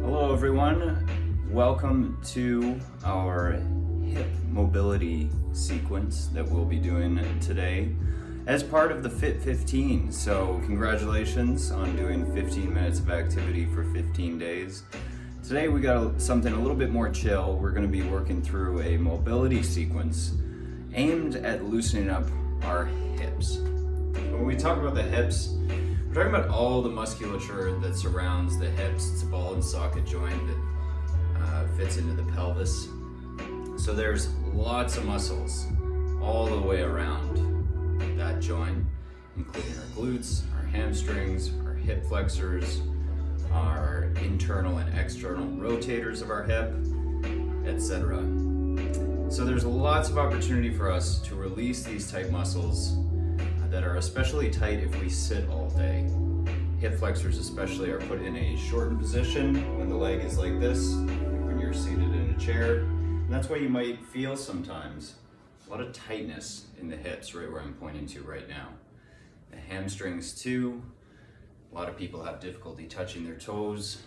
Hello everyone, welcome to our hip mobility sequence that we'll be doing today as part of the Fit 15. So congratulations on doing 15 minutes of activity for 15 days. Today we got something a little bit more chill. We're going to be working through a mobility sequence aimed at loosening up our hips. When we talk about the hips, we're talking about all the musculature that surrounds the hips. It's a ball and socket joint that fits into the pelvis. So there's lots of muscles all the way around that joint, including our glutes, our hamstrings, our hip flexors, our internal and external rotators of our hip, etc. So there's lots of opportunity for us to release these tight muscles that are especially tight if we sit all day. Hip flexors especially are put in a shortened position when the leg is like this, when you're seated in a chair. And that's why you might feel sometimes a lot of tightness in the hips, right where I'm pointing to right now. The hamstrings too. A lot of people have difficulty touching their toes.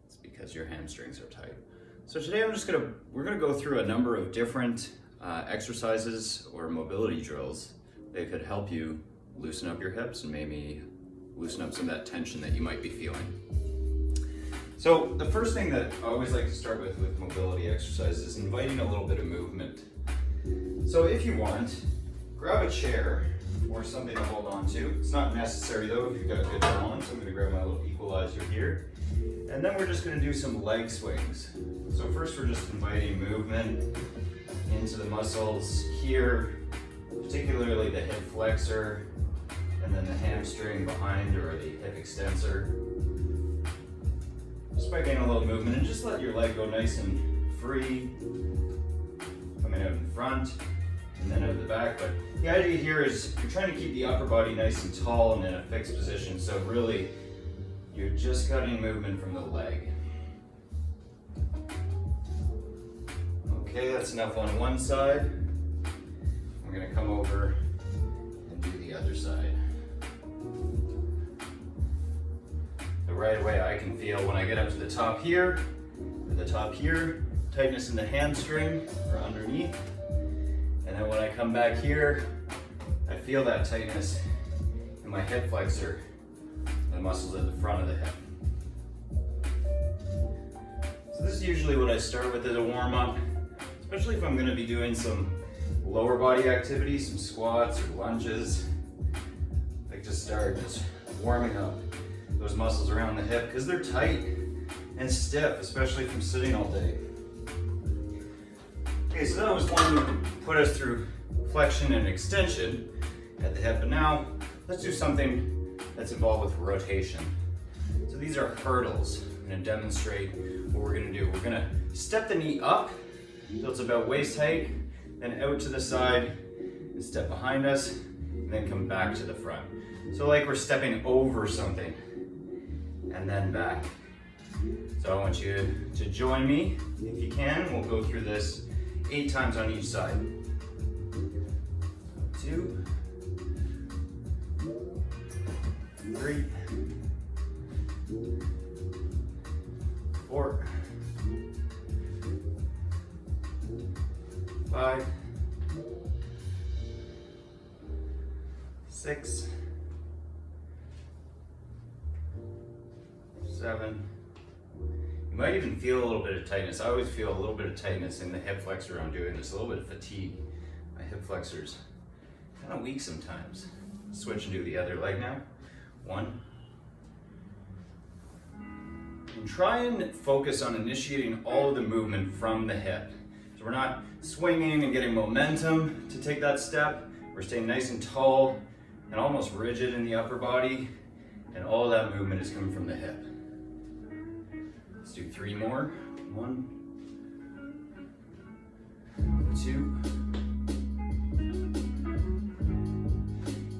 It's because your hamstrings are tight. So today we're gonna go through a number of different exercises or mobility drills that could help you loosen up your hips and maybe loosen up some of that tension that you might be feeling. So the first thing that I always like to start with mobility exercises is inviting a little bit of movement. So if you want, grab a chair or something to hold on to. It's not necessary though if you've got good balance. I'm gonna grab my little equalizer here. And then we're just gonna do some leg swings. So first we're just inviting movement into the muscles here, particularly the hip flexor, and then the hamstring behind, or the hip extensor. Just by getting a little movement, and just let your leg go nice and free, coming out in front, and then out the back. But the idea here is you're trying to keep the upper body nice and tall and in a fixed position, so really, you're just cutting movement from the leg. Okay, that's enough on one side. We're gonna come over and do the other side. So right away I can feel when I get up to the top here, tightness in the hamstring or underneath. And then when I come back here, I feel that tightness in my hip flexor, the muscles at the front of the hip. So this is usually what I start with as a warm up, especially if I'm gonna be doing some lower body activity, some squats or lunges. I like to start just warming up those muscles around the hip because they're tight and stiff, especially from sitting all day. Okay, so that was one that put us through flexion and extension at the hip, but now let's do something that's involved with rotation. So these are hurdles. I'm gonna demonstrate what we're gonna do. We're gonna step the knee up till it's about waist height, then out to the side, and step behind us, and then come back to the front. So like we're stepping over something, and then back. So I want you to join me, if you can. We'll go through this 8 times on each side. 2, 3, 4, 5, 6, 7. You might even feel a little bit of tightness. I always feel a little bit of tightness in the hip flexor when I'm doing this, a little bit of fatigue. My hip flexors kind of weak sometimes. Switch and do the other leg now. 1. And try and focus on initiating all of the movement from the hip. So we're not swinging and getting momentum to take that step. We're staying nice and tall and almost rigid in the upper body, and all of that movement is coming from the hip. Let's do 3 more. 1, 2,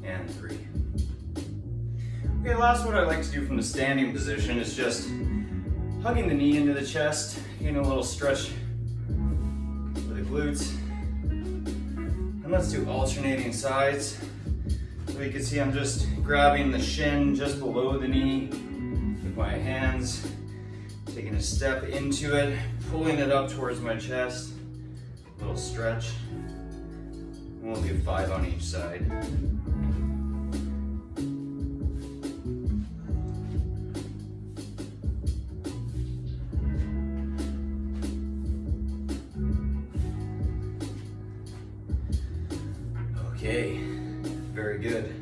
and 3. Okay, last one I like to do from the standing position is just hugging the knee into the chest, getting a little stretch for the glutes. And let's do alternating sides. So you can see I'm just grabbing the shin just below the knee with my hands Taking a step into it, pulling it up towards my chest. A little stretch. And we'll do 5 on each side. Okay, very good.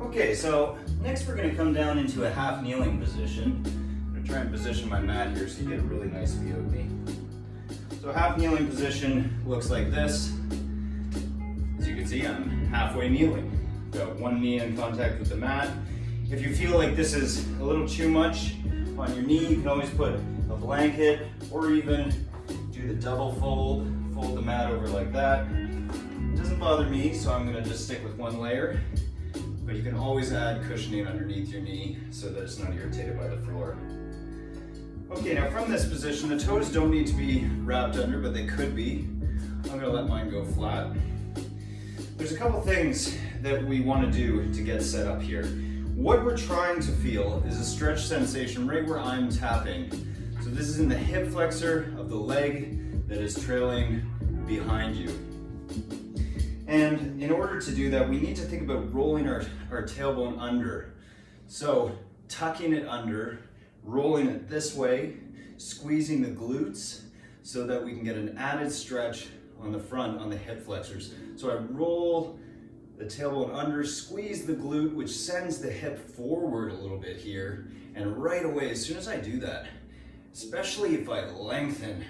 Okay, so next we're going to come down into a half kneeling position. I'm going to try and position my mat here so you get a really nice view of me. So half kneeling position looks like this. As you can see, I'm halfway kneeling. Got one knee in contact with the mat. If you feel like this is a little too much on your knee, you can always put a blanket or even do the double fold the mat over like that. It doesn't bother me, so I'm going to just stick with one layer. But you can always add cushioning underneath your knee so that it's not irritated by the floor. Okay, now from this position, the toes don't need to be wrapped under, but they could be. I'm gonna let mine go flat. There's a couple things that we want to do to get set up here. What we're trying to feel is a stretch sensation right where I'm tapping. So this is in the hip flexor of the leg that is trailing behind you. And in order to do that, we need to think about rolling our tailbone under. So tucking it under, rolling it this way, squeezing the glutes so that we can get an added stretch on the front, on the hip flexors. So I roll the tailbone under, squeeze the glute, which sends the hip forward a little bit here. And right away, as soon as I do that, especially if I lengthen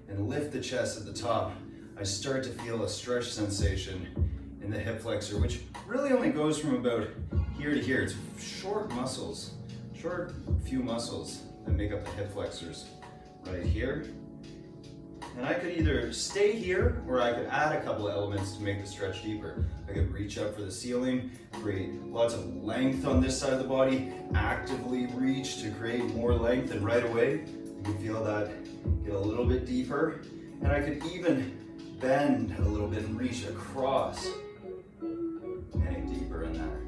and lift the chest at the top, I start to feel a stretch sensation in the hip flexor, which really only goes from about here to here. It's short muscles, short few muscles that make up the hip flexors right here. And I could either stay here or I could add a couple of elements to make the stretch deeper. I could reach up for the ceiling, create lots of length on this side of the body, actively reach to create more length, and right away you can feel that get a little bit deeper. And I could even bend a little bit and reach across, getting deeper in there.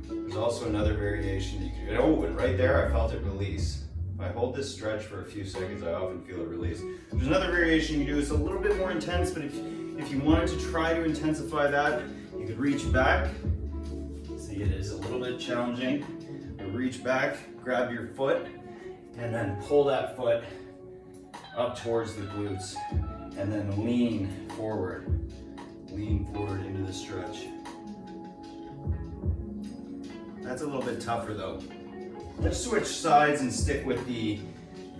There's also another variation you can do. Oh, and right there I felt it release. If I hold this stretch for a few seconds, I often feel it release. There's another variation you can do. It's a little bit more intense, but if you wanted to try to intensify that, you could reach back. See, it is a little bit challenging. But reach back, grab your foot, and then pull that foot up towards the glutes, and then lean forward into the stretch. That's a little bit tougher though. Let's switch sides and stick with the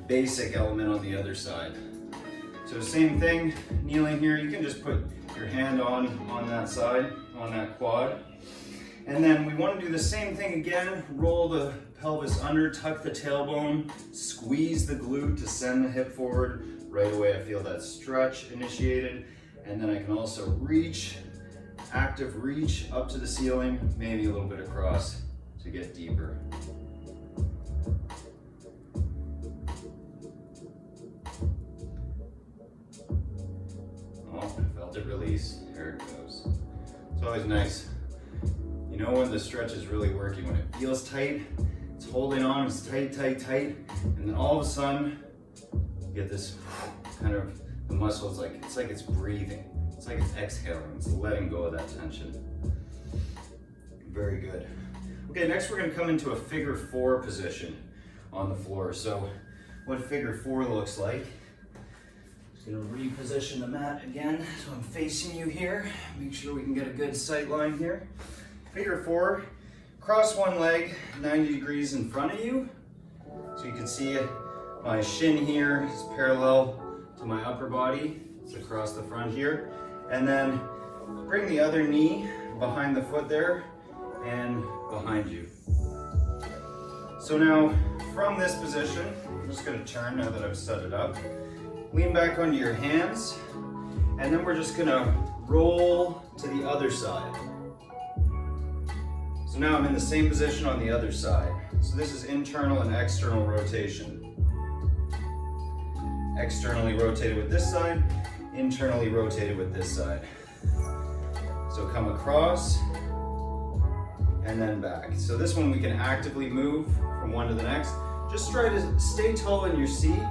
basic element on the other side. So same thing, kneeling here, you can just put your hand on that side, on that quad. And then we want to do the same thing again, roll the pelvis under, tuck the tailbone, squeeze the glute to send the hip forward. Right away I feel that stretch initiated. And then I can also reach, active reach up to the ceiling, maybe a little bit across to get deeper. Oh, felt it release, there it goes. It's always nice. You know when the stretch is really working, when it feels tight, it's holding on, it's tight, tight, tight, and then all of a sudden, you get this kind of, the muscle is like, it's breathing. It's like it's exhaling, it's letting go of that tension. Very good. Okay, next we're gonna come into a figure 4 position on the floor. So what figure 4 looks like. Just gonna reposition the mat again, so I'm facing you here. Make sure we can get a good sight line here. Figure 4, cross one leg 90 degrees in front of you. So you can see my shin here is parallel to my upper body. It's across the front here. And then bring the other knee behind the foot there and behind you. So now from this position, I'm just gonna turn now that I've set it up. Lean back onto your hands, and then we're just gonna roll to the other side. So now I'm in the same position on the other side. So this is internal and external rotation. Externally rotated with this side, internally rotated with this side. So come across, and then back. So this one we can actively move from one to the next. Just try to stay tall in your seat.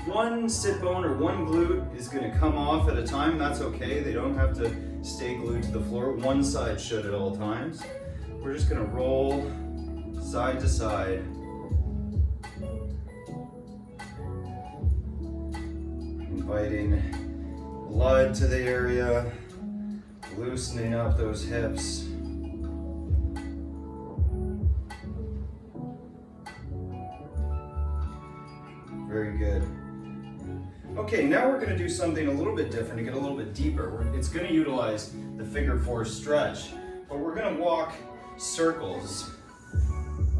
One sit bone or one glute is going to come off at a time. That's okay. They don't have to stay glued to the floor. One side should at all times. We're just going to roll side to side. Inviting blood to the area, loosening up those hips. Very good. Okay, now we're going to do something a little bit different to get a little bit deeper. It's going to utilize the figure four stretch, but we're going to walk circles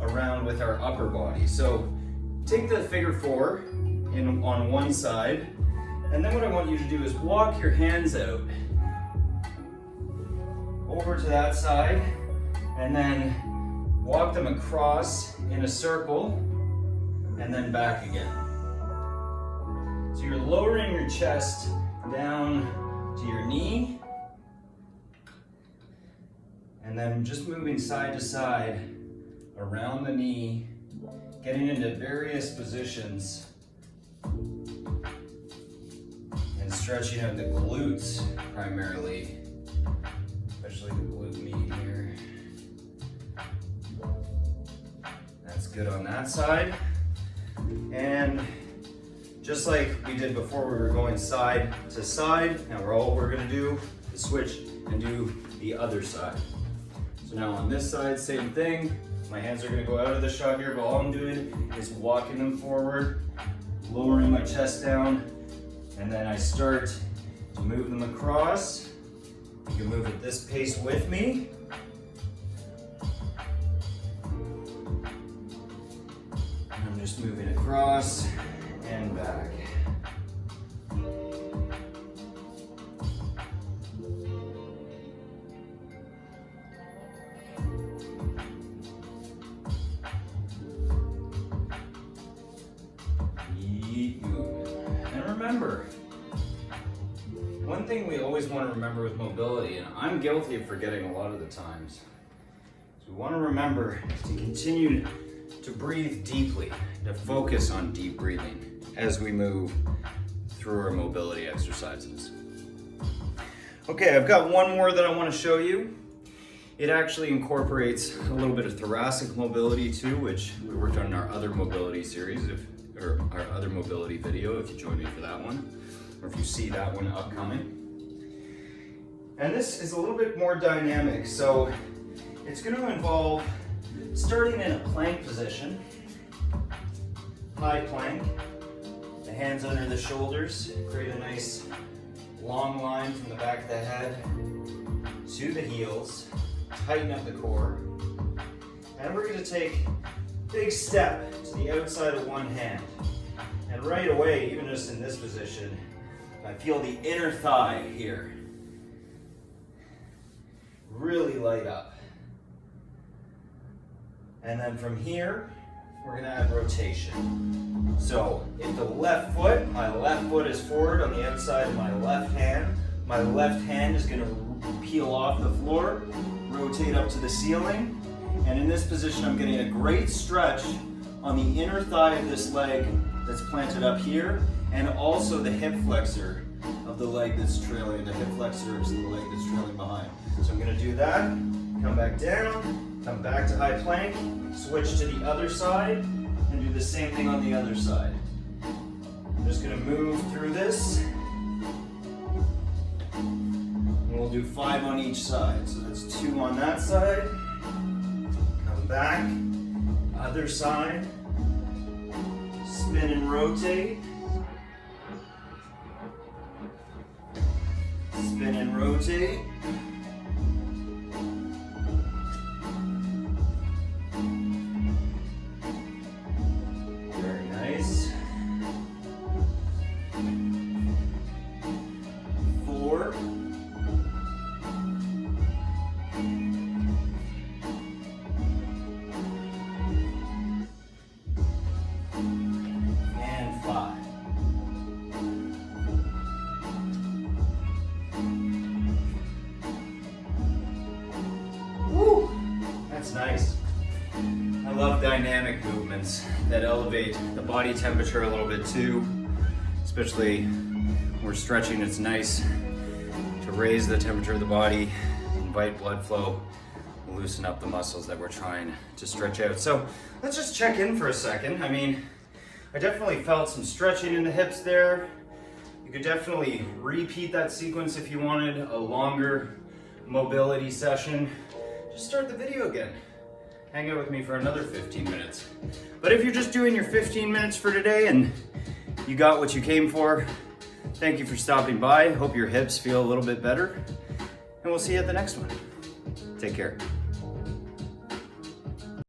around with our upper body. So take the figure four on one side, and then what I want you to do is walk your hands out over to that side, and then walk them across in a circle, and then back again. So you're lowering your chest down to your knee, and then just moving side to side around the knee, getting into various positions and stretching out the glutes primarily, especially the glute med here. That's good on that side. And just like we did before, we were going side to side. Now we're gonna do is switch and do the other side. So now on this side, same thing. My hands are gonna go out of the shot here, but all I'm doing is walking them forward, lowering my chest down, and then I start to move them across. You can move at this pace with me. And I'm just moving across and back. And remember, one thing we always want to remember with mobility, and I'm guilty of forgetting a lot of the times, is we want to remember to continue to breathe deeply, to focus on deep breathing as we move through our mobility exercises. Okay, I've got one more that I want to show you. It actually incorporates a little bit of thoracic mobility too, which we worked on in our other mobility series, or our other mobility video, if you join me for that one, or if you see that one upcoming. And this is a little bit more dynamic, so it's going to involve starting in a plank position, high plank, the hands under the shoulders, create a nice long line from the back of the head to the heels, tighten up the core, and we're going to take a big step to the outside of one hand. And right away, even just in this position, I feel the inner thigh here really light up. And then from here, we're going to add rotation. So if the left foot, my left foot is forward on the outside of my left hand is going to peel off the floor, rotate up to the ceiling, and in this position I'm getting a great stretch on the inner thigh of this leg that's planted up here, and also the hip flexor of the leg that's trailing. The hip flexor is the leg that's trailing behind. So I'm going to do that, come back down, come back to high plank, switch to the other side, and do the same thing on the other side. I'm just going to move through this, and we'll do 5 on each side. So that's 2 on that side, come back, other side, spin and rotate, spin and rotate, very nice, 4, and 5. is nice. I love dynamic movements that elevate the body temperature a little bit too, especially when we're stretching. It's nice to raise the temperature of the body, invite blood flow, loosen up the muscles that we're trying to stretch out. So let's just check in for a second. I mean, I definitely felt some stretching in the hips there. You could definitely repeat that sequence if you wanted a longer mobility session. Just start the video again. Hang out with me for another 15 minutes. But if you're just doing your 15 minutes for today and you got what you came for, thank you for stopping by. Hope your hips feel a little bit better. And we'll see you at the next one. Take care.